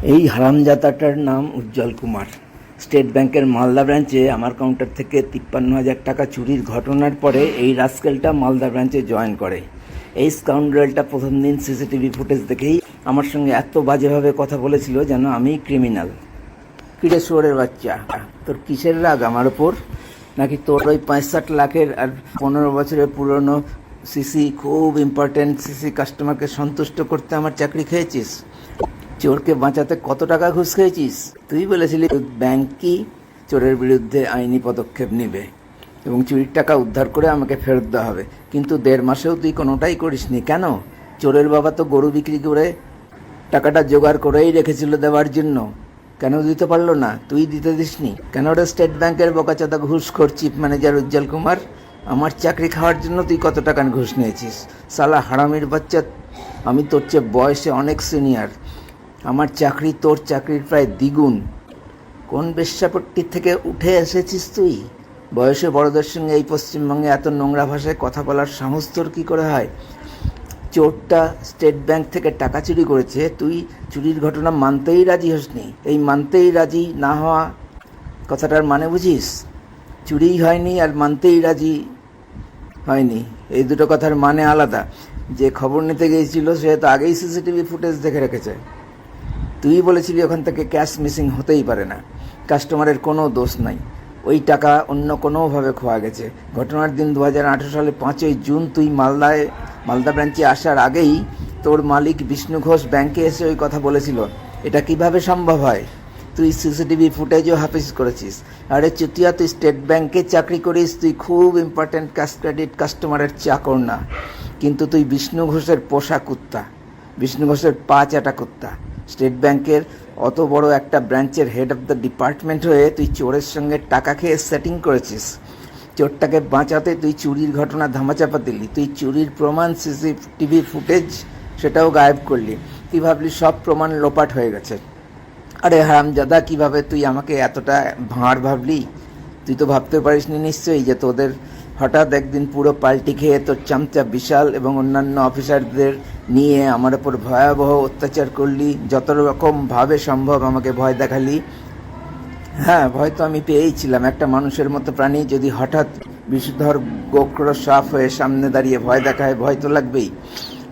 এই হারামজাদাটার নাম উজ্জ্বল কুমার। স্টেট ব্যাংকের মালদা ব্রাঞ্চে আমার কাউন্টার থেকে 53,000 টাকা চুরির ঘটনার পরে এই রাস্কেলটা মালদা ব্রাঞ্চে জয়েন করে। এই স্কাউন্ডারেলটা প্রথম দিন সিসিটিভি ফুটেজ দেখেই আমার সঙ্গে এত বাজেভাবে কথা বলেছিল যেন আমি ক্রিমিনাল। কিরে শুয়োরের বাচ্চা, তোর কিসের রাগ আমার ওপর? নাকি তোর ওই 65 লাখের আর 15 বছরের পুরনো সিসি, খুব ইম্পর্টেন্ট সিসি কাস্টমারকে সন্তুষ্ট করতে আমার চাকরি খেয়েছিস? চোরকে বাঁচাতে কত টাকা ঘুষ খেয়েছিস? তুই বলেছিলি ব্যাংক কি চোরের বিরুদ্ধে আইনি পদক্ষেপ নেবে এবং চুরির টাকা উদ্ধার করে আমাকে ফেরত দেওয়া হবে, কিন্তু 1.5 মাসেও তুই কোনোটাই করিসনি। কেন? চোরের বাবা তো গরু বিক্রি করে টাকাটা জোগাড় করেই রেখেছিল দেওয়ার জন্য। কেন দিতে পারলো না? তুই দিতে দিসনি কেন? রে স্টেট ব্যাংকের বোকাচাঁদা ঘুষখোর চিফ ম্যানেজার উজ্জ্বল কুমার, আমার চাকরি খাওয়ার জন্য তুই কত টাকা ঘুষ নিয়েছিস? সালা হারামির বাচ্চা, আমি তোর চেয়ে বয়সে অনেক সিনিয়র। আমার চাকরি তোর চাকরির প্রায় দ্বিগুণ। কোন বেশ্যাপট্টির থেকে উঠে এসেছিস তুই? বয়সে বড়দের সঙ্গে এই পশ্চিমবঙ্গে এত নোংরা ভাষায় কথা বলার সাহস তোর কী করে হয়? চোরটা স্টেট ব্যাংক থেকে টাকা চুরি করেছে, তুই চুরির ঘটনা মানতেই রাজি হসনি। এই মানতেই রাজি না হওয়া কথাটার মানে বুঝিস? চুরিই হয়নি আর মানতেই রাজি হয়নি, এই দুটো কথার মানে আলাদা। যে খবর নিতে গিয়েছিল সে তো আগেই সিসিটিভি ফুটেজ দেখে রেখেছে। তুই বলেছিলি ওখান থেকে ক্যাশ মিসিং হতেই পারে না, কাস্টমারের কোনো দোষ নাই, ওই টাকা অন্য কোনোভাবে খোয়া গেছে। ঘটনার দিন 2018 সালে 5ই জুন তুই মালদা ব্রাঞ্চে আসার আগেই তোর মালিক বিষ্ণু ঘোষ ব্যাংকে এসে ওই কথা বলেছিল। এটা কিভাবে সম্ভব হয়? তুই সিসিটিভি ফুটেজও হাফিজ করেছিস। আরে চুতিয়া, তুই স্টেট ব্যাংকে চাকরি করিস, তুই খুব ইম্পর্ট্যান্ট ক্যাশ ক্রেডিট কাস্টমারের চাকর না, কিন্তু তুই বিষ্ণু ঘোষের পোষা কুত্তা, বিষ্ণু ঘোষের পা চাটা কুত্তা। স্টেট ব্যাংকের অত বড় একটা ব্রাঞ্চের হেড অফ দ্য ডিপার্টমেন্ট হয়ে তুই চোরের সঙ্গে টাকা খেয়ে সেটিং করেছিস। চোরটাকে বাঁচাতে তুই চুরির ঘটনা ধামাচাপা দিলি, তুই চুরির প্রমাণ সিসিটিভি ফুটেজ সেটাও গায়েব করলি। তুই ভাবলি সব প্রমাণ লোপাট হয়ে গেছে। আরে হারামজাদা, কিভাবে তুই আমাকে এতটা ভাঁড় ভাবলি? তুই তো ভাবতে পারিসনি নিশ্চয়ই যে তোদের হঠাৎ একদিন পুরো পাল্টি খেয়ে তোর চামচা বিশাল এবং অন্যান্য অফিসারদের নিয়ে আমার ওপর ভয়াবহ অত্যাচার করলি, যত রকমভাবে সম্ভব আমাকে ভয় দেখালি। হ্যাঁ, ভয় তো আমি পেয়েইছিলাম। একটা মানুষের মতো প্রাণী যদি হঠাৎ বিষধর গোখর সাপ হয়ে সামনে দাঁড়িয়ে ভয় দেখায়, ভয় তো লাগবেই।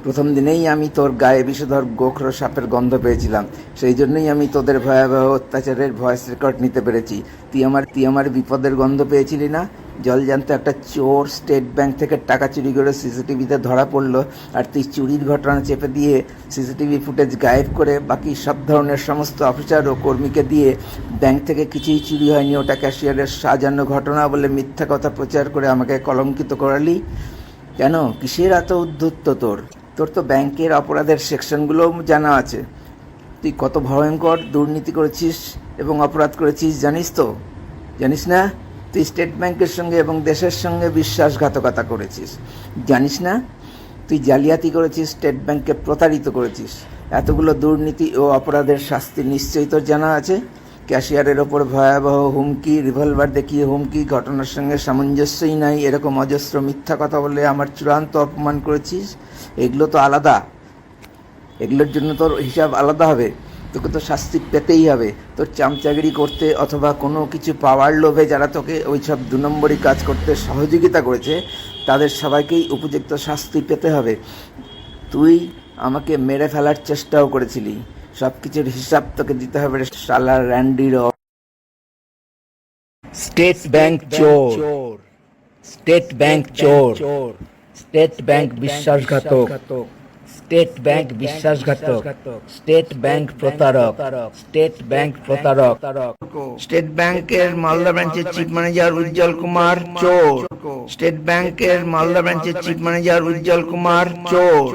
প্রথম দিনেই আমি তোর গায়ে বিষধর গোখর সাপের গন্ধ পেয়েছিলাম, সেই জন্যই আমি তোদের ভয়াবহ অত্যাচারের ভয়েস রেকর্ড নিতে পেরেছি। তুই আমার বিপদের গন্ধ পেয়েছিলি না? জলজান্ত একটা চোর স্টেট ব্যাংক থেকে টাকা চুরি করে সিসিটিভিতে ধরা পড়লো, আর তুই চুরির ঘটনা চেপে দিয়ে সিসিটিভি ফুটেজ গায়েব করে বাকি সব ধরনের সমস্ত অফিসার ও কর্মীকে দিয়ে ব্যাংক থেকে কিছুই চুরি হয়নি, ওটা ক্যাশিয়ারের সাজানো ঘটনা বলে মিথ্যা কথা প্রচার করে আমাকে কলঙ্কিত করালি। কেন? কিসের এত উদ্ধত্ত তোর? তোর তো ব্যাংকের অপরাধের সেকশনগুলোও জানা আছে। তুই কত ভয়ঙ্কর দুর্নীতি করেছিস এবং অপরাধ করেছিস জানিস তো? জানিস না? তুই স্টেট ব্যাংকের সঙ্গে এবং দেশের সঙ্গে বিশ্বাসঘাতকতা করেছিস। জানিস না? তুই জালিয়াতি করেছিস, স্টেট ব্যাংককে প্রতারিত করেছিস। এতগুলো দুর্নীতি ও অপরাধের শাস্তি নিশ্চয়ই তোর জানা আছে। ক্যাশিয়ারের ওপর ভয়াবহ হুমকি, রিভলভার দেখিয়ে হুমকি, ঘটনার সঙ্গে সামঞ্জস্যই নাই এরকম অজস্র মিথ্যা কথা বলে আমার চূড়ান্ত অপমান করেছিস। এগুলো তো আলাদা, এগুলোর জন্য তোর হিসাব আলাদা হবে। তোকে তো শাস্তি পেতেই হবে। তোর চামচাগিরি করতে অথবা কোনো কিছু পাওয়ার লোভে যারা তোকে ওই সব 2 নম্বরই কাজ করতে সহযোগিতা করেছে, তাদের সবাইকেই উপযুক্ত শাস্তি পেতে হবে। তুই আমাকে মেরে ফেলার চেষ্টাও করেছিলি, সব কিছুর হিসাব তোকে দিতে হবে। শালা র্যান্ডির স্টেট ব্যাংক চোর, স্টেট ব্যাংক চোর, স্টেট ব্যাংক বিশ্বাসঘাতক, স্টেট ব্যাংক বিশ্বাসঘাতক, স্টেট ব্যাংক প্রতারক, স্টেট ব্যাংক প্রতারক। স্টেট ব্যাংকের মালদা ব্রাঞ্চের চিফ ম্যানেজার উজ্জ্বল কুমার চোর, স্টেট ব্যাংকের মালদা ব্রাঞ্চের চিফ ম্যানেজার উজ্জ্বল কুমার চোর।